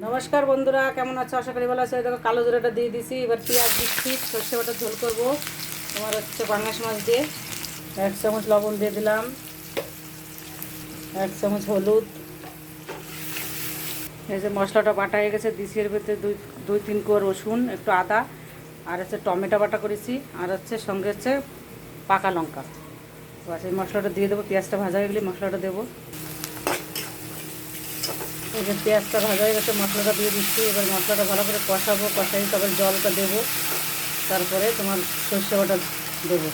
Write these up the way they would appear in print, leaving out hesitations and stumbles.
নমস্কার বন্ধুরা, কেমন আছো? আশা করি ভালো আছো। দেখো কালো জিরাটা দিয়ে দিছি, এবার পেঁয়াজ দিচ্ছি, সর্ষে বাটা ঝোল করবো। তোমার হচ্ছে পাঙ্গাস মাছ দিয়ে 1 চামচ লবণ দিয়ে দিলাম, 1 চামচ হলুদ। এই যে মশলাটা বাটা হয়ে গেছে, দিছি এর ভিতরে দুই তিন কোয়া রসুন, একটু আদা, আর হচ্ছে টমেটো বাটা করেছি, আর হচ্ছে সঙ্গে হচ্ছে পাকা লঙ্কা। বাস এই মশলাটা দিয়ে দেবো। পেঁয়াজটা ভাজা হয়ে গেলে মশলাটা দেবো। এই যে পেঁয়াজটা ভাজা হয়ে গেছে, মশলাটা দিয়ে দিচ্ছি। এবার মশলাটা ভালো করে কষাবো, কষাই তারপরে জলটা দেবো, তারপরে তোমার সর্ষে বাটা দেবো।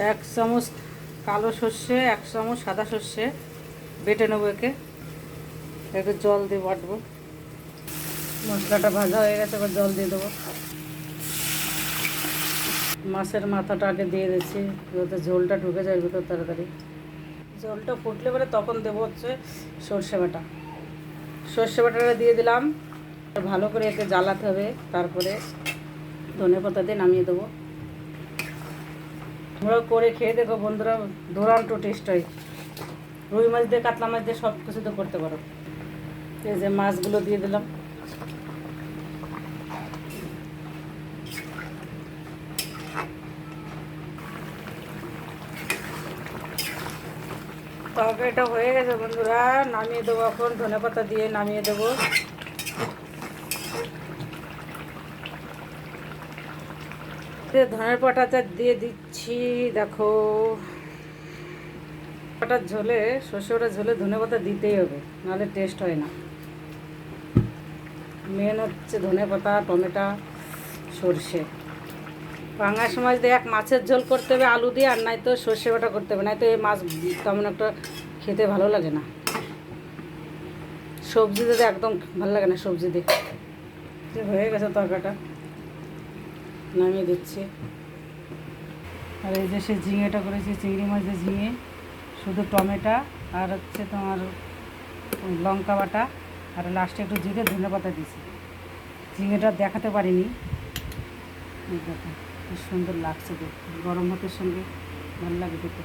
1 চামচ কালো সর্ষে, 1 চামচ সাদা সর্ষে বেটে নেবো। একটু জল দিয়ে বাটবো। মশলাটা ভাজা হয়ে গেছে, এবার জল দিয়ে দেবো। মাছের মাথাটা আগে দিয়ে দিচ্ছি যাতে ঝোলটা ঢুকে যায় ভিতর তাড়াতাড়ি। ঝোলটা ফুটলে পরে তখন দেবো হচ্ছে সর্ষে বাটা। সর্ষে বাটাটা দিয়ে দিলাম, ভালো করে একে জ্বালাতে হবে। তারপরে ধনেপাতা দিয়ে নামিয়ে দেবো। তোমরাও করে খেয়ে দেখো বন্ধুরা, দুর্দান্ত টেস্ট হয়। রুই মাছ দিয়ে, কাতলা মাছ দিয়ে সব কিছু তো করতে পারো। এই যে মাছগুলো দিয়ে দিলাম। তরকারিটা হয়ে গেছে বন্ধুরা, নামিয়ে দেবো। এখন ধনেপাতা দিয়ে নামিয়ে দেবো। ধনের পাতাটা দিয়ে দিচ্ছি। দেখো পাতার ঝোলে, সর্ষে বাটার ঝোলে ধনেপাতা দিতেই হবে, নাহলে টেস্ট হয় না। মেন হচ্ছে ধনেপাতা, টমেটো, সর্ষে। পাঙ্গাস মাছ দিয়ে এক মাছের ঝোল করতে হবে আলু দিয়ে, আর নয়তো সর্ষে বাটা করতে হবে, নয়তো এই মাছ তেমন একটা খেতে ভালো লাগে না। সবজি দিয়ে একদম ভালো লাগে না সবজি দিয়ে। হয়ে গেছে তরকারিটা, নামিয়ে দিচ্ছি। আর এই যে সে ঝিঙেটা করেছি, চিংড়ি মাছ দিয়ে ঝিঙে, শুধু টমেটো আর হচ্ছে তোমার লঙ্কা বাটা, আর লাস্টে একটু জিরে ধনেপাতা দিয়েছি। ঝিঙেটা দেখাতে পারিনি। এই দেখো কি সুন্দর লাগছে, দেখতে গরম ভাতের সঙ্গে ভালো লাগে দেখতে।